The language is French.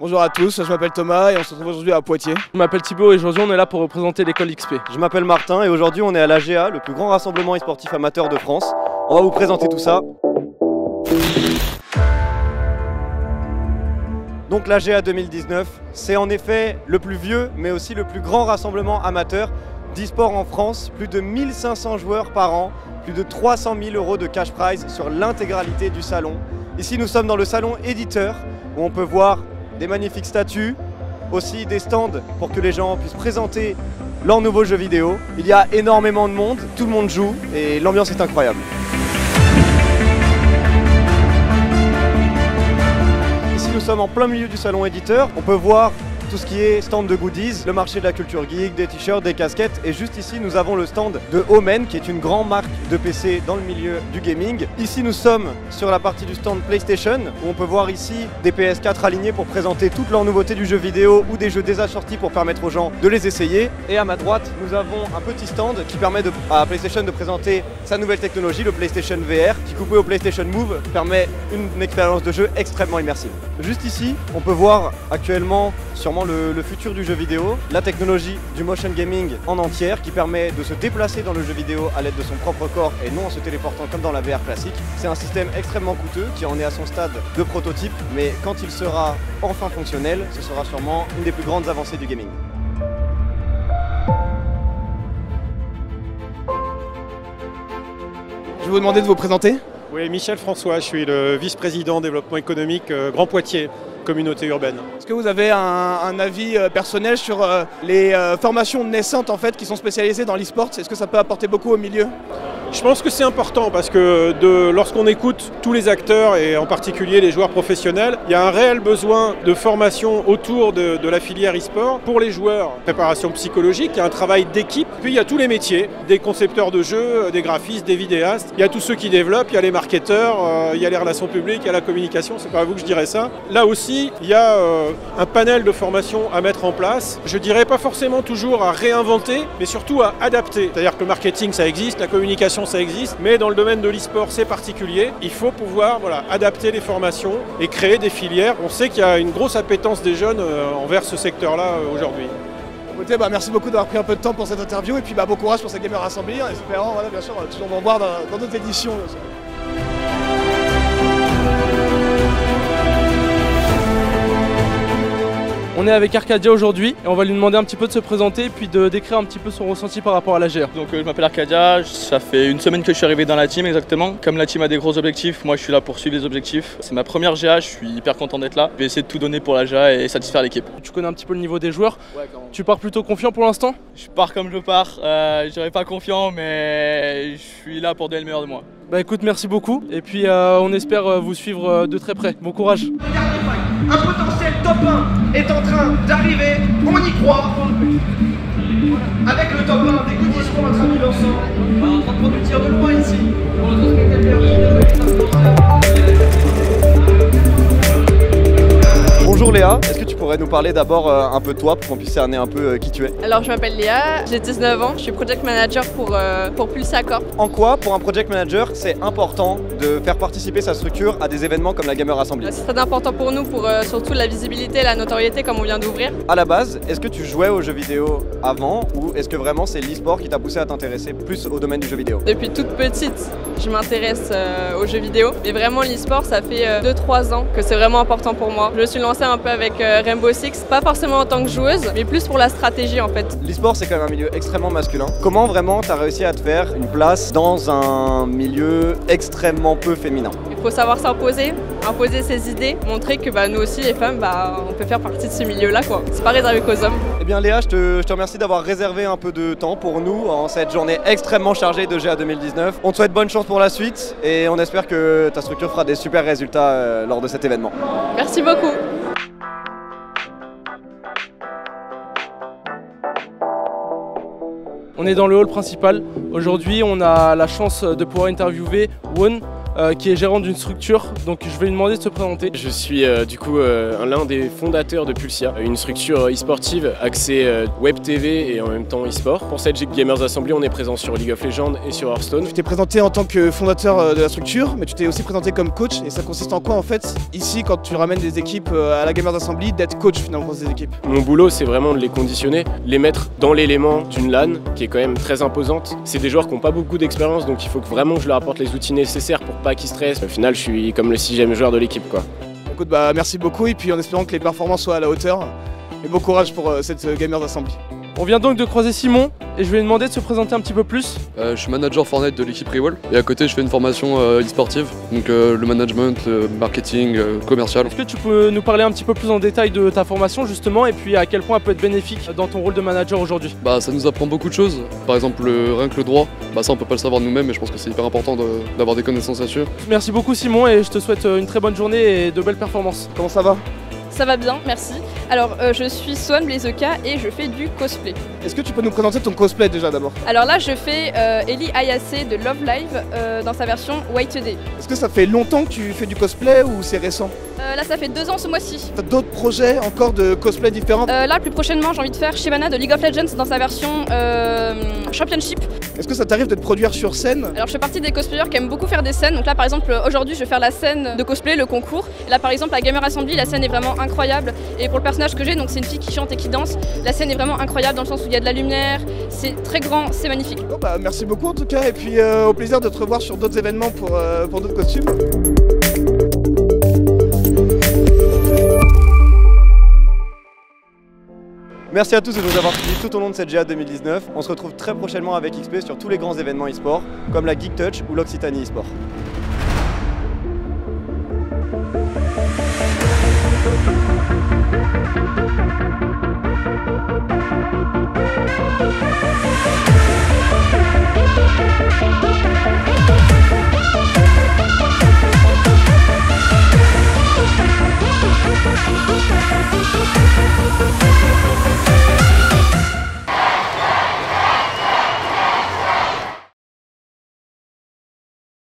Bonjour à tous, je m'appelle Thomas et on se retrouve aujourd'hui à Poitiers. Je m'appelle Thibaut et aujourd'hui on est là pour représenter l'école XP. Je m'appelle Martin et aujourd'hui on est à l'AGA, le plus grand rassemblement e-sportif amateur de France. On va vous présenter tout ça. Donc l'AGA 2019, c'est en effet le plus vieux mais aussi le plus grand rassemblement amateur d'e-sport en France. Plus de 1500 joueurs par an, plus de 300 000 € de cash prize sur l'intégralité du salon. Ici nous sommes dans le salon éditeur où on peut voir des magnifiques statues, aussi des stands pour que les gens puissent présenter leurs nouveaux jeux vidéo. Il y a énormément de monde, tout le monde joue et l'ambiance est incroyable. Ici nous sommes en plein milieu du salon éditeur, on peut voir tout ce qui est stand de goodies, le marché de la culture geek, des t-shirts, des casquettes et juste ici nous avons le stand de Omen qui est une grande marque de PC dans le milieu du gaming. Ici nous sommes sur la partie du stand PlayStation où on peut voir ici des PS4 alignés pour présenter toutes leurs nouveautés du jeu vidéo ou des jeux déjà sortis pour permettre aux gens de les essayer. Et à ma droite nous avons un petit stand qui permet à PlayStation de présenter sa nouvelle technologie, le PlayStation VR, qui coupé au PlayStation Move permet une expérience de jeu extrêmement immersive. Juste ici on peut voir actuellement sûrement le futur du jeu vidéo, la technologie du motion gaming en entière qui permet de se déplacer dans le jeu vidéo à l'aide de son propre corps et non en se téléportant comme dans la VR classique. C'est un système extrêmement coûteux qui en est à son stade de prototype, mais quand il sera enfin fonctionnel, ce sera sûrement une des plus grandes avancées du gaming. Je vais vous demander de vous présenter. Oui, Michel François, je suis le vice-président développement économique Grand Poitiers, communauté urbaine. Est-ce que vous avez un avis personnel sur les formations naissantes en fait, qui sont spécialisées dans l'e-sport? Est-ce que ça peut apporter beaucoup au milieu? Je pense que c'est important parce que lorsqu'on écoute tous les acteurs et en particulier les joueurs professionnels, il y a un réel besoin de formation autour de la filière e-sport. Pour les joueurs, préparation psychologique, il y a un travail d'équipe. Puis il y a tous les métiers, des concepteurs de jeux, des graphistes, des vidéastes. Il y a tous ceux qui développent, il y a les marketeurs, il y a les relations publiques, il y a la communication, c'est pas à vous que je dirais ça. Là aussi, il y a un panel de formation à mettre en place. Je dirais pas forcément toujours à réinventer, mais surtout à adapter. C'est-à-dire que le marketing, ça existe, la communication, ça existe, mais dans le domaine de l'e-sport c'est particulier. Il faut pouvoir adapter les formations et créer des filières. On sait qu'il y a une grosse appétence des jeunes envers ce secteur-là aujourd'hui. Écoutez, merci beaucoup d'avoir pris un peu de temps pour cette interview et puis bon courage pour cette Gamer Assembly, en espérant bien sûr toujours vous revoir dans d'autres éditions. On est avec Arcadia aujourd'hui et on va lui demander un petit peu de se présenter et puis de décrire un petit peu son ressenti par rapport à la GR. Donc je m'appelle Arcadia, ça fait une semaine que je suis arrivé dans la team exactement. Comme la team a des gros objectifs, moi je suis là pour suivre les objectifs. C'est ma première GA, je suis hyper content d'être là. Je vais essayer de tout donner pour la GA et satisfaire l'équipe. Tu connais un petit peu le niveau des joueurs? Ouais, quand même. Tu pars plutôt confiant pour l'instant? Je pars comme je pars, je dirais pas confiant mais je suis là pour donner le meilleur de moi. Bah écoute, merci beaucoup et puis on espère vous suivre de très près. Bon courage. Un potentiel top 1 est en train d'arriver, on y croit. Avec le top 1, des goodies seront en train de l'ensemble. On est en train de prendre le tir de loin ici. Pour notre spectateur. Bonjour Léa, est-ce que tu pourrais nous parler d'abord un peu de toi pour qu'on puisse cerner un peu qui tu es? Alors je m'appelle Léa, j'ai 19 ans, je suis project manager pour Pulsar Corp. En quoi, pour un project manager, c'est important de faire participer sa structure à des événements comme la Gamer Assembly? C'est très important pour nous pour surtout la visibilité et la notoriété comme on vient d'ouvrir. À la base, est-ce que tu jouais aux jeux vidéo avant ou est-ce que vraiment c'est l'e-sport qui t'a poussé à t'intéresser plus au domaine du jeu vidéo? Depuis toute petite, je m'intéresse aux jeux vidéo, mais vraiment l'e-sport ça fait 2-3 ans que c'est vraiment important pour moi. Je me suis lancée un peu avec Rainbow Six, pas forcément en tant que joueuse, mais plus pour la stratégie en fait. L'e-sport c'est quand même un milieu extrêmement masculin. Comment vraiment t'as réussi à te faire une place dans un milieu extrêmement peu féminin? Il faut savoir s'imposer, imposer ses idées, montrer que nous aussi les femmes, on peut faire partie de ce milieu-là quoi. C'est pas réservé qu'aux hommes. Eh bien Léa, je te remercie d'avoir réservé un peu de temps pour nous en cette journée extrêmement chargée de GA 2019. On te souhaite bonne chance pour la suite et on espère que ta structure fera des super résultats lors de cet événement. Merci beaucoup. On est dans le hall principal. Aujourd'hui, on a la chance de pouvoir interviewer Won, qui est gérant d'une structure. Donc je vais lui demander de se présenter. Je suis l'un des fondateurs de Pulsia, une structure e-sportive axée web TV et en même temps e-sport. Pour cette Gamers Assembly, on est présent sur League of Legends et sur Hearthstone. Tu t'es présenté en tant que fondateur de la structure, mais tu t'es aussi présenté comme coach. Et ça consiste en quoi en fait, ici, quand tu ramènes des équipes à la Gamers Assembly, d'être coach finalement pour ces équipes? Mon boulot, c'est vraiment de les conditionner, les mettre dans l'élément d'une LAN qui est quand même très imposante. C'est des joueurs qui n'ont pas beaucoup d'expérience, donc il faut vraiment que je leur apporte les outils nécessaires pour pas qu'ils stressent. Au final, je suis comme le 6e joueur de l'équipe, quoi. Écoute, merci beaucoup et puis en espérant que les performances soient à la hauteur. Et bon courage pour cette Gamers Assembly. On vient donc de croiser Simon et je vais lui demander de se présenter un petit peu plus. Je suis manager Fortnite de l'équipe Rewall et à côté je fais une formation e-sportive, donc le management, le marketing, commercial. Est-ce que tu peux nous parler un petit peu plus en détail de ta formation justement et puis à quel point elle peut être bénéfique dans ton rôle de manager aujourd'hui? Ça nous apprend beaucoup de choses, par exemple rien que le droit, ça on peut pas le savoir nous-mêmes mais je pense que c'est hyper important d'avoir des connaissances là-dessus. Merci beaucoup Simon et je te souhaite une très bonne journée et de belles performances. Comment ça va? Ça va bien, merci. Alors, je suis Swan Blazeka et je fais du cosplay. Est-ce que tu peux nous présenter ton cosplay déjà d'abord? Alors là, je fais Ellie Ayase de Love Live dans sa version White Day. Est-ce que ça fait longtemps que tu fais du cosplay ou c'est récent? Là, ça fait 2 ans ce mois-ci. T'as d'autres projets encore de cosplay différents? Là, plus prochainement, j'ai envie de faire Shyvana de League of Legends dans sa version Championship. Est-ce que ça t'arrive de te produire sur scène? Alors, je fais partie des cosplayers qui aiment beaucoup faire des scènes. Donc là, par exemple, aujourd'hui, je vais faire la scène de cosplay, le concours. Et là, par exemple, à Gamer Assembly, la scène est vraiment incroyable. Et pour le personnage que j'ai, donc c'est une fille qui chante et qui danse, la scène est vraiment incroyable dans le sens où il y a de la lumière, c'est très grand, c'est magnifique. Bon, merci beaucoup en tout cas, et puis au plaisir de te revoir sur d'autres événements pour d'autres costumes. Merci à tous de nous avoir suivis tout au long de cette GA 2019. On se retrouve très prochainement avec XP sur tous les grands événements e-sport, comme la Geek Touch ou l'Occitanie e-sport.